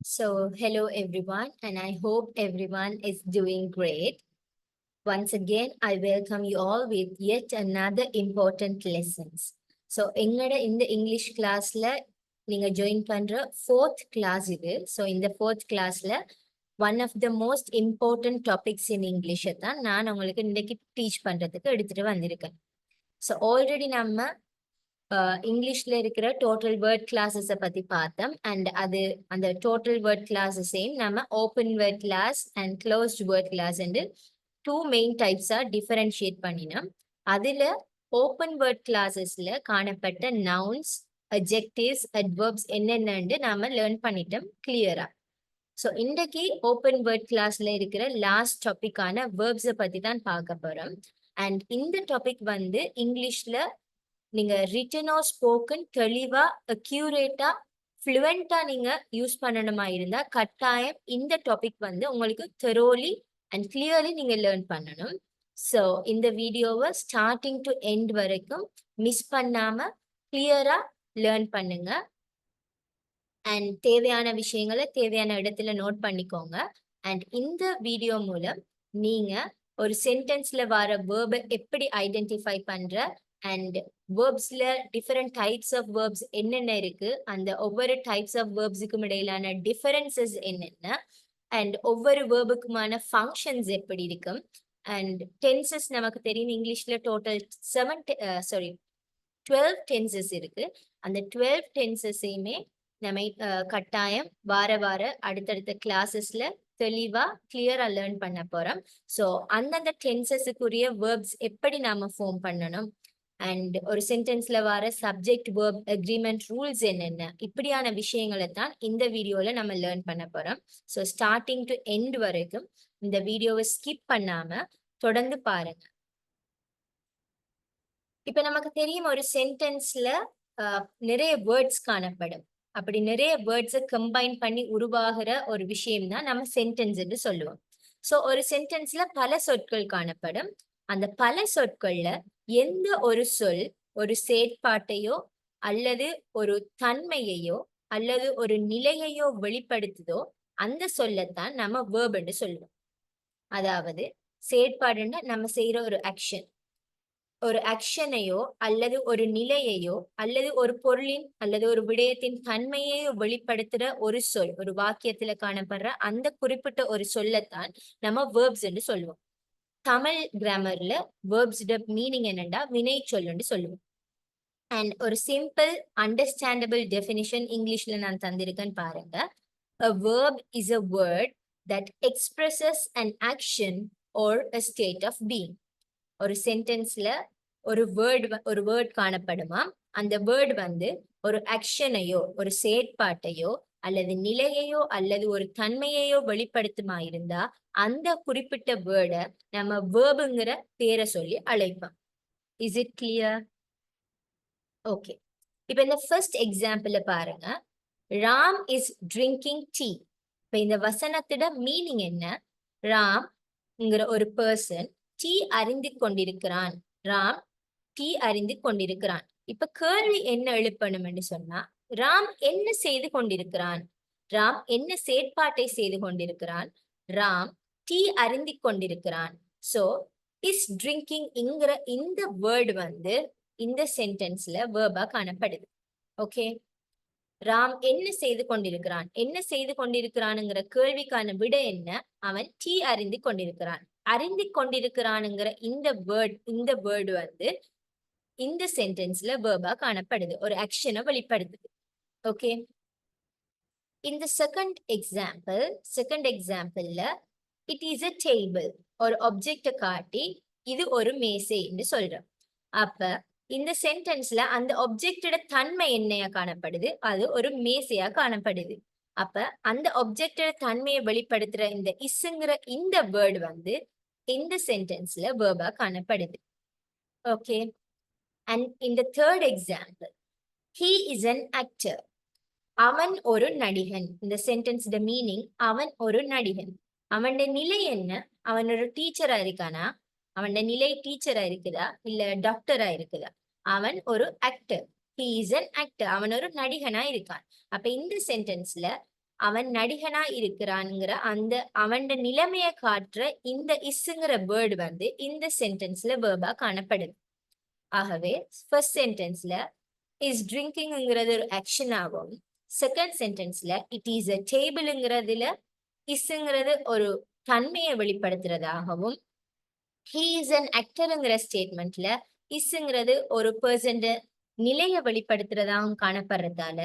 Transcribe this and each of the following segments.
Hello everyone, and I hope everyone is doing great. Once again, I welcome you all with yet another important lessons. எங்களோட இந்த English கிளாஸ்ல நீங்க join பண்ற fourth class இது. இந்த fourth கிளாஸ்ல one of the most important topics in இங்கிலீஷை தான் நான் உங்களுக்கு இன்னைக்கு டீச் பண்றதுக்கு எடுத்துட்டு வந்திருக்கேன். ஆல்ரெடி நம்ம இங்கிலீஷ்ல இருக்கிற டோட்டல் வேர்ட் கிளாஸஸை பத்தி பார்த்தோம். அண்ட் அந்த டோட்டல் வேர்ட் கிளாஸஸையும் நம்ம open word class and closed word class என்று டூ மெயின் டைப்ஸா டிஃபரன்ஷியேட் பண்ணினோம். அதுல ஓப்பன் வேர்ட் கிளாஸஸ்ல காணப்பட்ட நவுன்ஸ், அட்ஜெக்டிவ்ஸ், அட்வர்ப்ஸ் என்னென்னு நாம லேர்ன் பண்ணிட்டோம் கிளியரா. இன்றைக்கு ஓப்பன் வேர்ட் கிளாஸ்ல இருக்கிற லாஸ்ட் டாபிக்கான வேர்ப்ஸை பத்தி தான் பார்க்க போறோம். அண்ட் இந்த டாபிக் இங்கிலீஷ்ல நீங்க ரிட்டன் ஆர் ஸ்போக்கன் தெளிவா, அக்யூரேட்டா, ஃப்ளூவெண்டா நீங்க யூஸ் பண்ணணுமா இருந்தா கட்டாயம் இந்த டாபிக் உங்களுக்கு தெரோலி அண்ட் கிளியர்லி நீங்க லேர்ன் பண்ணணும். இந்த வீடியோவை ஸ்டார்டிங் டு எண்ட் வரைக்கும் மிஸ் பண்ணாம கிளியரா லேர்ன் பண்ணுங்க. அண்ட் தேவையான விஷயங்களை தேவையான இடத்துல நோட் பண்ணிக்கோங்க. அண்ட் இந்த வீடியோ மூலம் நீங்க ஒரு சென்டென்ஸ்ல வர வேர்பை எப்படி ஐடென்டிஃபை பண்ற அண்ட் வேர்ப்ஸ்ல டிஃபரெண்ட் டைப்ஸ் ஆஃப் வேர்ப்ஸ் என்னென்ன இருக்கு, அந்த ஒவ்வொரு டைப்ஸ் ஆஃப் வேர்ப்ஸுக்கும் இடையிலான டிஃபரன்சஸ் என்னென்ன, அண்ட் ஒவ்வொரு வேர்புக்குமான ஃபங்க்ஷன்ஸ் எப்படி இருக்கும், அண்ட் டென்சஸ் நமக்கு தெரியும் இங்கிலீஷ்ல டோட்டல் 12 டென்சஸ் இருக்கு. அந்த 12 டென்சஸையுமே நம்ம கட்டாயம் வார அடுத்தடுத்த கிளாஸஸ்ல தெளிவா கிளியரா லேர்ன் பண்ண போறோம். அந்தந்த டென்சஸுக்குரிய வேர்ப்ஸ் எப்படி நாம ஃபார்ம் பண்ணணும், அண்ட் ஒரு சென்டென்ஸ்ல வர சப்ஜெக்ட், வேர்ப், அக்ரிமெண்ட், ரூல்ஸ் என்னென்ன, இப்படியான விஷயங்களை தான் இந்த வீடியோல நம்ம லேர்ன் பண்ண போறோம். ஸ்டார்டிங் டு எண்ட் வரைக்கும் இந்த வீடியோவை ஸ்கிப் பண்ணாம தொடர்ந்து பாருங்க. இப்ப நமக்கு தெரியும் ஒரு சென்டென்ஸ்ல நிறைய வேர்ட்ஸ் காணப்படும். அப்படி நிறைய வேர்ட்ஸை கம்பைன் பண்ணி உருவாகிற ஒரு விஷயம் தான் நம்ம சென்டென்ஸ் என்று சொல்லுவோம். ஒரு சென்டென்ஸ்ல பல சொற்கள் காணப்படும். அந்த பல சொற்கள்ல எந்த ஒரு சொல் ஒரு செயற்பாட்டையோ அல்லது ஒரு தன்மையையோ அல்லது ஒரு நிலையையோ வெளிப்படுத்துதோ அந்த சொல்லத்தான் நம்ம வேர்ப் என்று சொல்லுவோம். அதாவது செயற்பாடுன்னா நம்ம செய்யற ஒரு ஆக்ஷனையோ அல்லது ஒரு நிலையையோ அல்லது ஒரு பொருளின் அல்லது ஒரு விடயத்தின் தன்மையையோ வெளிப்படுத்துற ஒரு சொல், ஒரு வாக்கியத்துல காணப்படுற அந்த குறிப்பிட்ட ஒரு சொல்லத்தான் நம்ம வேர்ப்ஸ் என்று சொல்லுவோம். தமிழ் கிராமர்ல வேர்ப்ஸோட மீனிங் என்னன்னா வினை சொல்லுன்னு சொல்லுவோம். அண்ட் ஒரு சிம்பிள் அண்டர்ஸ்டாண்டபிள் டெஃபினிஷன் இங்கிலீஷ்ல நான் தந்திருக்கேன்னு பாருங்க. A verb is a word that expresses an action or a state of being. ஒரு சென்டென்ஸ்ல ஒரு வேர்ட் காணப்படுமா, அந்த வேர்ட் ஒரு ஆக்ஷனையோ ஒரு செயற்பாட்டையோ அல்லது நிலையையோ அல்லது ஒரு தன்மையையோ வெளிப்படுத்துமா இருந்தா அந்த குறிப்பிட்ட வேர்டை நம்ம வேர்புங்கிற பேரை சொல்லி அழைப்போம். Is it clear? ஓகே. இப்ப இந்த ஃபர்ஸ்ட் எக்ஸாம்பிள் பாருங்க. Ram is drinking tea. இப்ப இந்த வசனத்தோட மீனிங் என்ன? ராம்ங்கிற ஒரு பர்சன் டீ அருந்தி கொண்டிருக்கிறான். ராம் டீ அருந்தி கொண்டிருக்கிறான். இப்ப கேள்வி என்ன எழுப்பணும் சொன்னா, ராம் என்ன செய்து கொண்டிருக்கிறான்? ராம் என்ன செயற்பாட்டை செய்து கொண்டிருக்கிறான்? ராம் டீ அருந்தி கொண்டிருக்கிறான். இஸ் ட்ரிங்கிங்ங்கிற இந்த வேர்டு இந்த சென்டென்ஸ்ல வேர்பா காணப்படுது. ஓகே. ராம் என்ன செய்து கொண்டிருக்கிறான், என்ன செய்து கொண்டிருக்கிறான்ங்கிற கேள்விக்கான விட என்ன? அவன் டீ அருந்தி கொண்டிருக்கிறான். அருந்தி கொண்டிருக்கிறான்ங்கிற இந்த வேர்டு இந்த சென்டென்ஸ்ல வேர்பா காணப்படுது, ஒரு ஆக்ஷனை வெளிப்படுத்துது. ஓகே. இந்த செகண்ட் எக்ஸாம்பிள்ல இட் இஸ் a டேபிள், ஒரு ஆப்ஜெக்ட காட்டி இது ஒரு மேசை என்று சொல்றோம். அப்ப இந்த சென்டென்ஸ்ல அந்த ஆப்ஜெக்டோட தன்மை என்னையா காணப்படுது? அது ஒரு மேசையா காணப்படுது. அப்ப அந்த ஆப்ஜெக்டோட தன்மையை வெளிப்படுத்துற இந்த இஸ்ங்கிற இந்த வேர்டு இந்த சென்டென்ஸ்ல வேர்பா காணப்படுது. ஓகே. அண்ட் இந்த third example, he is an actor. அவன் ஒரு நடிகன். இந்த சென்டென்ஸ்ட மீனிங் அவன் ஒரு நடிகன். அவனோட நிலை என்ன? அவன் ஒரு டீச்சரா இருக்கானா? அவனோட நிலை டீச்சரா இருக்குதா இல்ல டாக்டரா இருக்குதா? அவன் ஒரு actor. he is an actor. அவன் ஒரு நடிகனா இருக்கான். அப்ப இந்த சென்டென்ஸ்ல அவன் நடிகனா இருக்கிறான்ங்கிற அந்த அவன் நிலைமையை காட்டுற இந்த இஸ்ங்கிற வேர்டு வந்து இந்த சென்டென்ஸ்ல வேர்பா காணப்படுது. ஆகவே ஃபர்ஸ்ட் சென்டென்ஸ்ல இஸ் ட்ரிங்கிங்ங்கிறது ஒரு ஆக்ஷன் ஆகும். செகண்ட் சென்டென்ஸ்ல இட் இஸ் அ டேபிள்ங்கிறதுல இஸ்ங்கிறது ஒரு தன்மையை வெளிப்படுத்துறதாகவும், ஹீ இஸ் அன் ஆக்டர்ங்கிற ஸ்டேட்மெண்ட்ல இஸ்ங்கிறது ஒரு பர்சன் நிலையை வெளிப்படுத்துறதாகவும் காணப்படுறதால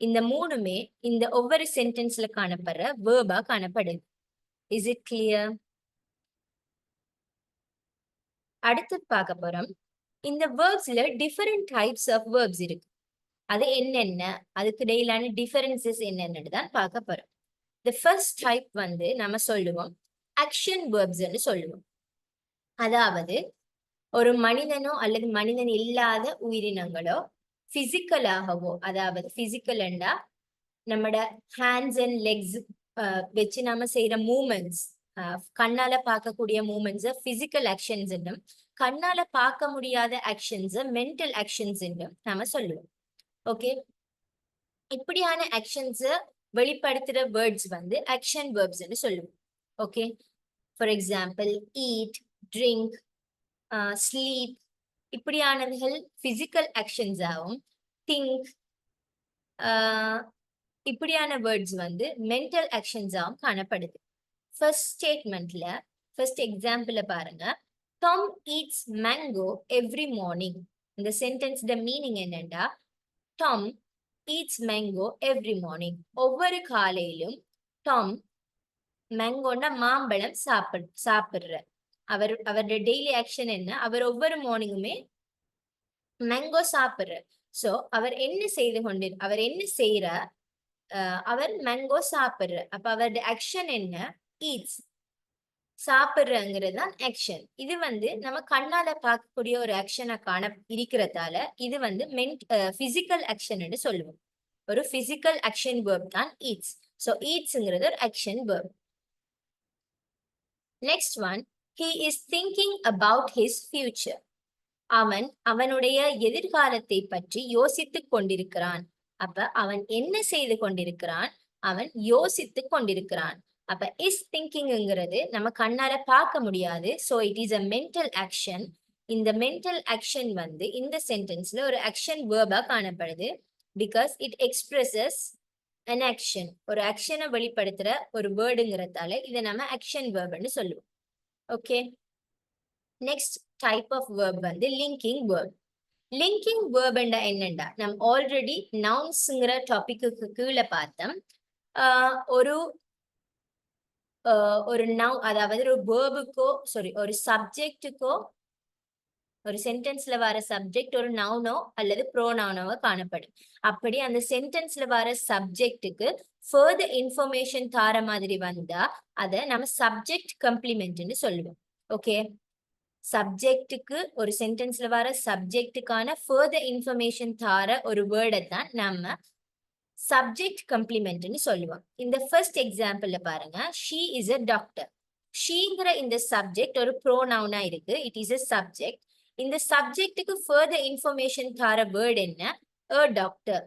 இந்த மூணுமே இந்த ஒவ்வொரு சென்டென்ஸ்ல காணப்படுற வேர்பா காணப்படுது. Is it clear? அடுத்து பார்க்க போறோம். இந்த வேர்ப்ஸ்ல டிஃபரெண்ட் டைப்ஸ் ஆஃப் வேர்ப்ஸ் இருக்கு. அது என்னென்ன, அதுக்கு இடையிலான டிஃபரன்சஸ் என்னென்னு தான் பார்க்க போறோம். தி ஃபர்ஸ்ட் டைப் வந்து நம்ம சொல்லுவோம் ஆக்ஷன் வேர்ப்ஸ்ன்னு சொல்லுவோம். அதாவது ஒரு மனிதனோ அல்லது மனிதன் இல்லாத உயிரினங்களோ பிசிக்கலாகவோ, அதாவது பிசிக்கல்ண்டா நம்மட ஹேண்ட்ஸ் அண்ட் லெக்ஸ் வச்சு நாம செய்யற மூமெண்ட்ஸ், கண்ணால பார்க்கக்கூடிய மூமெண்ட்ஸ் பிசிக்கல் ஆக்ஷன்ஸ் என்றும், கண்ணால பார்க்க முடியாத ஆக்ஷன்ஸ் மென்டல் ஆக்ஷன்ஸ் என்றும் நாம சொல்லுவோம். ஓகே, இப்படியான ஆக்ஷன்ஸ் வெளிப்படுத்துற வேர்ட்ஸ் வந்து ஆக்ஷன் வேர்ப்ஸ்ன்னு சொல்லுவோம். Okay, for example eat, drink, sleep இப்படியானதுகள் பிசிக்கல் ஆக்ஷன்ஸ் ஆகும். திங்க் இப்படியான வேர்ட்ஸ் வந்து மென்டல் ஆக்ஷன்ஸ் ஆகும் காணப்படுது. ஃபர்ஸ்ட் ஸ்டேட்மெண்ட்ல ஃபர்ஸ்ட் எக்ஸாம்பிள பாருங்க. Tom eats mango every morning. இந்த சென்டென்ஸ் மீனிங் என்னன்னா, Tom eats mango every morning. ஒவ்வொரு காலையிலும் டாம் மேங்கோன்னா மாம்பழம் சாப்பிடுற. அவருடைய டெய்லி ஆக்ஷன் என்ன? அவர் ஒவ்வொரு மார்னிங்குமே மேங்கோ சாப்பிடுற. சோ அவர் என்ன செய்யற? அவர் மேங்கோ சாப்பிடுற. அப்ப அவருடைய ஆக்ஷன் என்ன? ஈட்ஸ், சாப்பிடுறங்கிறது தான் ஆக்ஷன். இது வந்து நம்ம கண்ணால பார்க்கக்கூடிய ஒரு ஆக்ஷனை இருக்கிறதால இது வந்து பிசிக்கல் ஆக்ஷன் சொல்லுவோம். ஒரு பிசிக்கல் ஆக்ஷன் வேர்ப் தான் ஈட்ஸ். சோ ஈட்ஸ்ங்கிறது ஒரு action verb. Next one, he is thinking about his future. அவனுடைய எதிர்காலத்தை பற்றி யோசித்துக் கொண்டிருக்கிறான். அப்ப அவன் என்ன செய்து கொண்டிருக்கிறான்? அவன் யோசித்துக் கொண்டிருக்கிறான். அப்ப இஸ் திங்கிங்ங்கிறது நம்ம கண்ணால பார்க்க முடியாது. So it is a mental action. இந்த மென்டல் ஆக்ஷன் வந்து இந்த சென்டென்ஸ்ல ஒரு ஆக்ஷன் வேர்பா காணப்படுது. Because it expresses an action. ஒரு ஆக்ஷனை வெளிப்படுத்துற ஒரு வேர்டுங்கிறதால இதை நம்ம ஆக்ஷன் வேர்ப்னு சொல்லுவோம். Okay, next type of verb வந்து லிங்கிங் வேர்ப். லிங்கிங் வேர்ப் என்னண்டா, நம்ம ஆல்ரெடி நவுன்ஸ்ங்கிற டாபிக்கு கீழே பார்த்தோம். ஒரு நவ், அதாவது ஒரு வேர்புக்கோ ஒரு சப்ஜெக்டுக்கோ, ஒரு சென்டென்ஸ்ல வர சப்ஜெக்ட் ஒரு நவுனோ அல்லது ப்ரோனவுனோ காணப்படும். அப்படி அந்த சென்டென்ஸ்ல வர சப்ஜெக்டுக்கு ஃபர்தர் இன்ஃபர்மேஷன் தார மாதிரி வந்தா அதை நம்ம சப்ஜெக்ட் கம்ப்ளிமெண்ட்னு சொல்லுவோம். ஓகே, சப்ஜெக்டுக்கு ஒரு சென்டென்ஸ்ல வர சப்ஜெக்டுக்கான ஃபர்தர் இன்ஃபர்மேஷன் தார ஒரு வேர்டை தான் நம்ம சப்ஜெக்ட் கம்ப்ளிமெண்ட்னு சொல்லுவோம். இந்த ஃபர்ஸ்ட் எக்ஸாம்பிள்ல பாருங்க, ஷீ இஸ் அ டாக்டர். ஷீங்கிற இந்த சப்ஜெக்ட் ஒரு ப்ரோனவுனா இருக்கு. It is a subject. இந்த சப்ஜெக்டுக்கு ஃபர்தர் இன்ஃபர்மேஷன் தார வேர்ட் என்ன? அ டாக்டர்.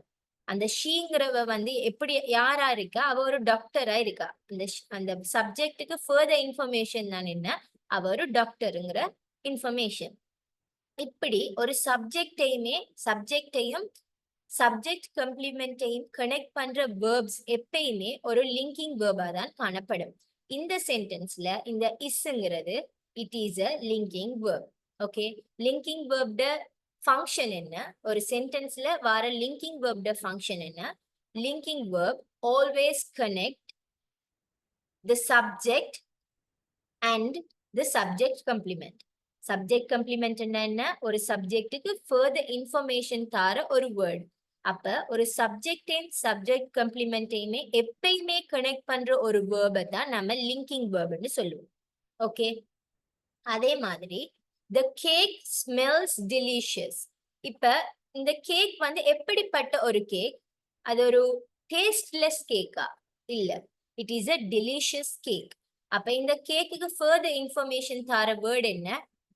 அந்த ஷீங்கிறவ வந்து எப்படி யாரா இருக்கா? அவ ஒரு டாக்டரா இருக்கா. அந்த சப்ஜெக்டுக்கு ஃபர்தர் இன்ஃபர்மேஷன் தான் என்ன? அவ ஒரு டாக்டருங்கிற இன்ஃபர்மேஷன். இப்படி ஒரு சப்ஜெக்டையும் சப்ஜெக்ட் கம்ப்ளிமெண்டையும் கனெக்ட் பண்ற வேர்ப்ஸ் எப்பயுமே ஒரு லிங்கிங் வேர்பா தான் காணப்படும். இந்த சென்டென்ஸ்ல இந்த இஸ்ங்கிறது it is a linking verb. Okay, linking வேர்ப்ட ஃபங்க்ஷன் என்ன? ஒரு சென்டென்ஸ்ல வர லிங்கிங் வேர்ப்ட ஃபங்க்ஷன் என்ன? Linking verb always connect the subject and the subject complement. Subject complement என்ன? ஒரு சப்ஜெக்டுக்கு ஃபர்தர் இன்ஃபர்மேஷன் தார ஒரு வேர்ட். அப்ப ஒரு சப்ஜெக்டையும் சப்ஜெக்ட் கம்ப்ளிமெண்டையுமே எப்பயுமே கனெக்ட் பண்ற ஒரு வேர்பை தான் நம்ம லிங்கிங் வேர்ப்னு சொல்லுவோம். ஓகே, அதே மாதிரி the cake smells delicious. இப்ப இந்த கேக் வந்து எப்படிப்பட்ட ஒரு கேக்? அது ஒரு டேஸ்ட்லெஸ் கேக்கா? இல்ல, it is a delicious cake. அப்ப இந்த கேக்குக்கு ஃபர்தர் இன்ஃபர்மேஷன் தார வேர்ட் என்ன?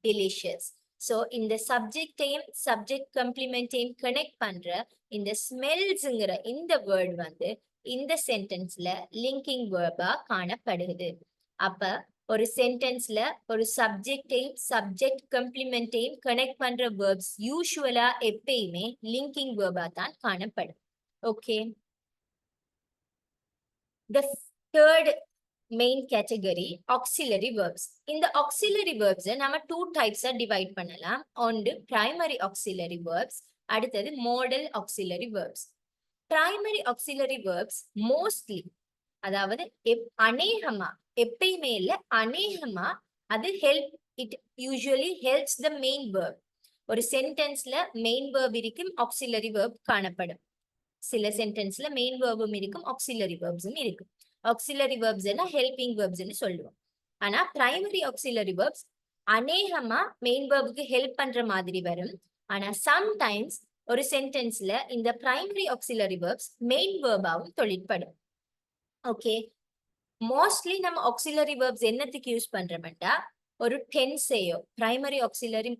delicious. சோ இந்த சப்ஜெக்டையும் சப்ஜெக்ட் கம்ப்ளிமெண்டையும் கனெக்ட் பண்ற இந்த ஸ்மெல்ஸ்ங்கிற இந்த வேர்ட் வந்து இந்த சென்டென்ஸ்ல லிங்கிங் வேர்பா காணப்படுது. அப்ப ஒரு சென்டென்ஸ்ல ஒரு சப்ஜெக்டையும் சப்ஜெக்ட் கம்ப்ளிமெண்டையும் கனெக்ட் பண்ற வேர்ப்ஸ் யூசுவலா எப்பயுமே லிங்கிங் வேர்பா தான் காணப்படும். Okay, the third main category auxiliary verbs. இந்த auxiliary verbs நம்ம two types divide பண்ணலாம். ஒன்று primary auxiliary verbs, அடுத்தது modal auxiliary verbs. Primary auxiliary verbs mostly, அதாவது அநேகமா, எப்பயுமே இல்ல, அநேகமா அது it usually helps the main verb. ஒரு சென்டென்ஸ்ல மெயின் verb இருக்கும், auxiliary verb காணப்படும். சில சென்டென்ஸ்ல மெயின் வேர்பும் இருக்கும், ஆக்சிலரி வேர்ப்ஸும் இருக்கும். ஆக்சிலரி வேர்ப்ஸ் எல்லாம் ஹெல்பிங் வேர்ப்ஸ்னு சொல்லுவோம். ஆனா பிரைமரி ஆக்சிலரி வேர்ப்ஸ் அநேகமா மெயின் வேர்புக்கு ஹெல்ப் பண்ற மாதிரி வரும். ஆனா சம்டைம்ஸ் ஒரு சென்டென்ஸ்ல இந்த பிரைமரி ஆக்சிலரி வேர்ப்ஸ் மெயின் வேர்பாவும் தொழிற்படும். ஓகே, மோஸ்ட்லி நம்ம ஆக்சிலரி வேர்ப்ஸ் என்னத்துக்கு யூஸ் பண்றோம்டா, ஒரு டென்ஸையோ பிரைமரி ஆக்சிலரி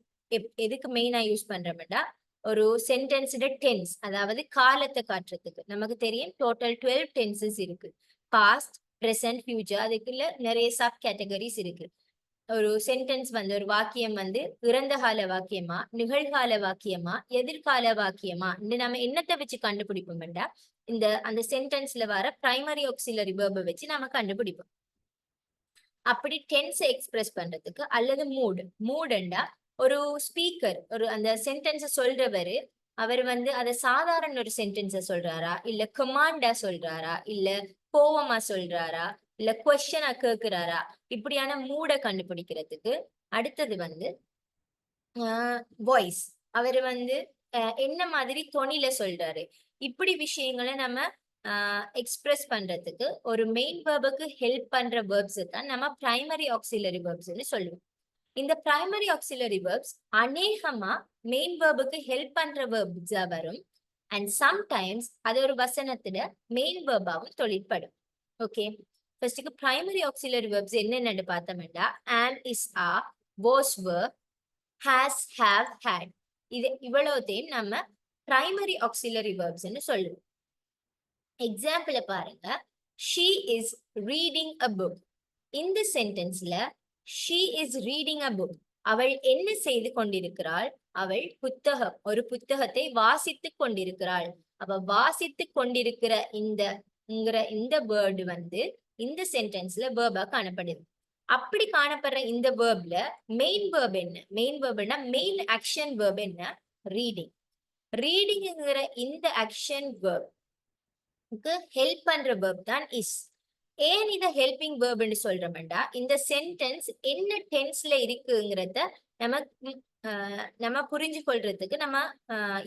எதுக்கு மெயினா யூஸ் பண்றோம்டா, ஒரு சென்டென்ஸோட டென்ஸ், அதாவது காலத்தை காட்டுறதுக்கு. நமக்கு தெரியும் டோட்டல் 12 டென்சஸ் இருக்கு. பாஸ்ட், பிரசன்ட், ஃபியூச்சர், அதுக்குள்ள நிறைய சப் கேட்டகரிஸ் இருக்கு. ஒரு சென்டென்ஸ் வந்து, ஒரு வாக்கியம் வந்து இறந்த கால வாக்கியமா, நிகழ்கால வாக்கியமா, எதிர்கால வாக்கியமா, நம்ம என்னத்தை வச்சு கண்டுபிடிப்போம்டா, அந்த சென்டென்ஸ்ல வர பிரைமரி ஆக்சிலரி வேர்பை வச்சு நம்ம கண்டுபிடிப்போம். அப்படி டென்ஸை எக்ஸ்பிரஸ் பண்றதுக்கு, அல்லது மூடுண்டா ஒரு ஸ்பீக்கர், ஒரு அந்த சென்டென்ஸை சொல்றவரு, அவர் வந்து அதை சாதாரண ஒரு சென்டென்ஸை சொல்றாரா, இல்ல கமாண்டா சொல்றாரா, இல்ல கோவமா சொல்றாரா, இல்ல கொஸ்டினா கேட்கிறாரா, இப்படியான மூடை கண்டுபிடிக்கிறதுக்கு. அடுத்தது வந்து வாய்ஸ், அவர் வந்து என்ன மாதிரி தொனில சொல்றாரு, இப்படி விஷயங்களை நம்ம எக்ஸ்பிரஸ் பண்றதுக்கு ஒரு மெயின் வேர்புக்கு ஹெல்ப் பண்ற வேர்ப்ஸ் தான் நம்ம பிரைமரி ஆக்சிலரி வேர்ப்ஸ்னு சொல்லுவோம். இந்த பிரைமரி ஆக்சிலரி வேர்ப்ஸ் அநேகமா மெயின் வேர்புக்கு ஹெல்ப் பண்ற வேர்ப்ஸா வரும். அண்ட் சம்டைம்ஸ் அது ஒரு வசனத்துல மெயின் வேர்பாவும் தொழிற்படும். ஓகே, ஃபர்ஸ்ட்டுக்கு பிரைமரி ஆக்சிலரி வேர்ப்ஸ் என்னென்னு பார்த்தோம்னா, am, is, are, was, were, has, have, had, இது இவ்வளவுத்தையும் நம்ம பிரைமரி ஆக்சிலரி வேர்ப்ஸ்னு சொல்லுவோம். எக்ஸாம்பிள பாருங்க, she is reading a book. இந்த சென்டென்ஸ்ல she is reading a book, அவள் என்ன செய்து கொண்டிருக்கிறாள், அவள் ஒரு புத்தகத்தை வாசித்துக் கொண்டிருக்கிறாள். அவ வாசித்துக் கொண்டிருக்கிற இந்த வேர்டு வந்து இந்த சென்டென்ஸ்ல வேர்பா காணப்படுது. அப்படி காணப்படுற இந்த வேர்ப்ல மெயின் வேர்ப் என்ன, மெயின் ஆக்ஷன் வேர்ப் என்ன, ரீடிங். ரீடிங்ங்கிற இந்த ஆக்ஷன் வேர்ப்க்கு ஹெல்ப் பண்ற வேர்ப் தான் இஸ். ஏன் இதை ஹெல்பிங் வேர்ப்னு சொல்றோம்டா, இந்த சென்டென்ஸ் என்ன டென்ஸ்ல இருக்குங்கிறத நம்ம புரிஞ்சு கொள்றதுக்கு நம்ம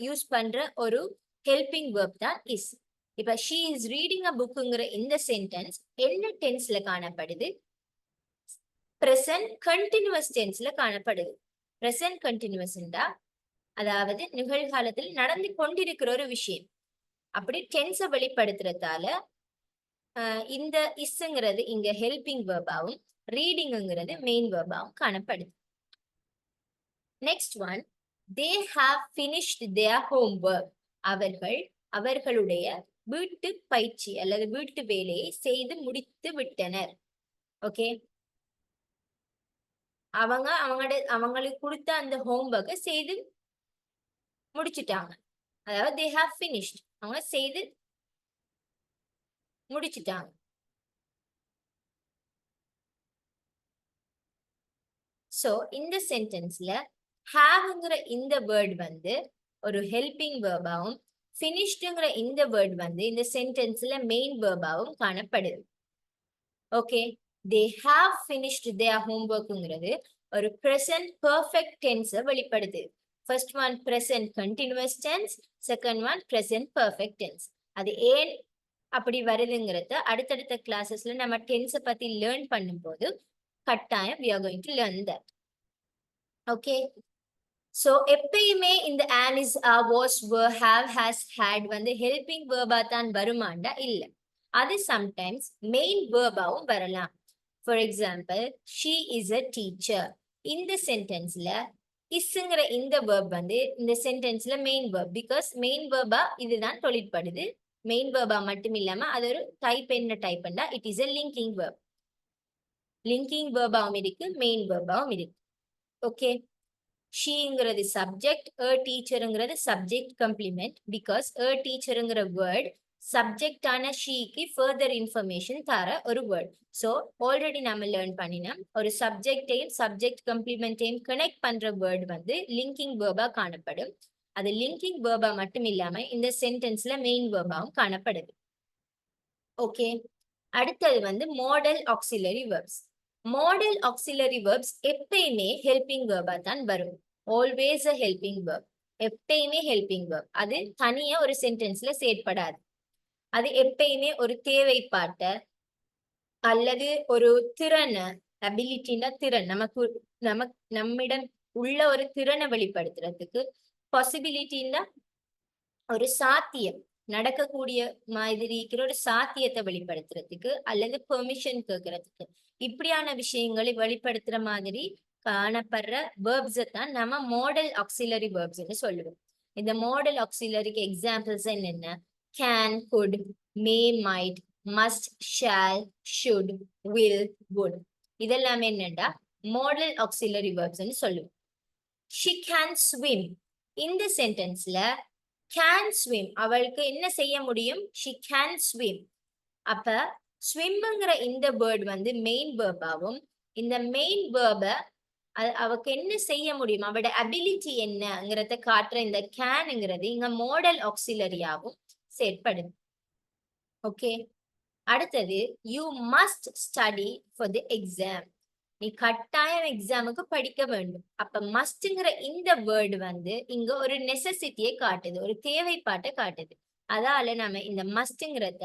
யூஸ் பண்ற ஒரு ஹெல்பிங் வேர்ப் தான் இஸ். இப்ப she is reading a bookங்கிற இந்த சென்டென்ஸ் என்ன டென்ஸ்ல காணப்படுது, பிரசன்ட் கண்டினியூஸ் டென்ஸ்ல காணப்படுது. பிரசன்ட் கண்டினியூஸ்ண்டா அதாவது நிகழ்காலத்தில் நடந்து கொண்டிருக்கிற ஒரு விஷயம். அப்படி டென்ஸை வெளிப்படுத்துறதால இந்த இஸ்ங்கிறது இங்க ஹெல்பிங் வேர்பாவும், ரீடிங்ங்கிறது மெயின் வேர்பாவும் காணப்படுது. Next one, they have finished their homework. அவர்களுடைய வீட்டு பயிற்சி அல்லது வீட்டு வேலையை செய்து முடித்து விட்டனர். ஓகே, அவங்களுக்கு கொடுத்த அந்த ஹோம்ஒர்க்கை செய்து முடிச்சிட்டாங்க. அதாவது they have finished, அவங்க செய்து முடிச்சிட்டாங்க. சோ இந்த சென்டென்ஸ்ல ஹாவ்ங்கிற இந்த வேர்ட் வந்து ஒரு ஹெல்பிங் வேர்பாவும், ஃபினிஷ்டுங்கிற இந்த வேர்ட் வந்து இந்த சென்டென்ஸ்ல மெயின் வேர்பாவும் காணப்படுது. Okay, they have finished their homeworkங்கிறது ஒரு present perfect tense வெளிப்படுது. First one present continuous tense, second one present perfect tense. அது ஏன் அப்படி வருதுங்கிறத அடுத்தடுத்த கிளாஸஸ்ல நம்ம டென்ஸை பத்தி லேர்ன் பண்ணும்போது கட்டாயம் we are going to learn that. Okay, so எப்பயுமே இந்த am, is, are, was, were, have, has, had வந்து ஹெல்பிங் வேர்பா தான் வருமாண்டா இல்ல. அது சம்டைம்ஸ் மெயின் வேர்பாவும் வரலாம். For example, she is a teacher. இந்த சென்டென்ஸ்ல இஸ்ங்கிற இந்த வேர்ப் வந்து இந்த சென்டென்ஸ்ல மெயின் வேர்ப். பிகாஸ் மெயின் வேர்பா இதுதான் தொழிற்படுது. மெயின் வேர்பா மட்டும் இல்லாம அது ஒரு டைப். என்ன டைப்னா it is a linking verb. Linking வேர்பாவும் இருக்கு, மெயின் வேர்பாவும் இருக்கு. ஓகே. ஷீங்கிறது சப்ஜெக்ட், a டீச்சருங்கிறது சப்ஜெக்ட் கம்ப்ளிமெண்ட். பிகாஸ் a டீச்சருங்கிற வேர்ட் சப்ஜெக்டான ஷீக்கு ஃபர்தர் இன்ஃபர்மேஷன் தர ஒரு வேர்ட். ஸோ ஆல்ரெடி நம்ம லேர்ன் பண்ணினோம், ஒரு சப்ஜெக்டையும் சப்ஜெக்ட் கம்ப்ளிமெண்ட்டையும் கனெக்ட் பண்ற வேர்ட் வந்து லிங்கிங் வேர்பா காணப்படும். அது லிங்கிங் வேர்பா மட்டும் இல்லாம இந்த சென்டென்ஸ்ல மெயின் வேர்பாவும் காணப்படுது. ஓகே. அடுத்தது வந்து model auxiliary verbs. Model auxiliary verbs எப்பயுமே ஹெல்பிங் வேர்பா தான் வரும். Always a helping verb. எப்பயுமே ஹெல்பிங் வேர்ப். அது தனியா ஒரு சென்டென்ஸ்ல செயற்படாது. அது எப்பயுமே ஒரு தேவைப்பாட்ட அல்லது ஒரு திறனை, அபிலிட்டின்னா திறன், நம்மிடம் உள்ள ஒரு திறனை வெளிப்படுத்துறதுக்கு, பாசிபிலிட்டின்னா ஒரு சாத்தியம், நடக்கக்கூடிய மாதிரி இருக்கிற ஒரு சாத்தியத்தை வெளிப்படுத்துறதுக்கு அல்லது பெர்மிஷன் கேட்கறதுக்கு, இப்படியான விஷயங்களை வெளிப்படுத்துற மாதிரி காணப்படுற வேர்ப்ஸை தான் நம்ம மாடல் ஆக்சிலரி வேர்ப்ஸ்ன்னு சொல்லுவோம். இந்த மாடல் ஆக்சிலரிக்கு எக்ஸாம்பிள்ஸ் என்னென்ன? Can, could, may, might, must, shall, should, will, would. இதெல்லாமே என்னடா மாடல் ஆக்சிலரி வேர்ப்ஸ்ன்னு சொல்லுவோம். She can swim. இந்த சென்டென்ஸ்ல கேன் ஸ்விம், அவளுக்கு என்ன செய்ய முடியும்? She can swim. அப்ப ஸ்விம்ங்கிற இந்த வேர்ட் வந்து மெயின் வேர்பாவும், இந்த மெயின் வேர்பை அவக்கு என்ன செய்ய முடியும், அவட அபிலிட்டி என்னங்கிறத காட்டுற இந்த கேன்ங்கிறது இங்க மாடல் ஆக்சிலரியாவும் செயற்படுது. ஓகே. அடுத்தது you must study for the exam. நீ கட்டாயம் எக்ஸாமுக்கு படிக்க வேண்டும். அப்ப மஸ்ட்ங்கிற இந்த வேர்டு வந்து இங்க ஒரு நெசசிட்டியை காட்டுது, ஒரு தேவைப்பாட்டை காட்டுது. அதால நம்ம இந்த மஸ்ட்ங்கிறத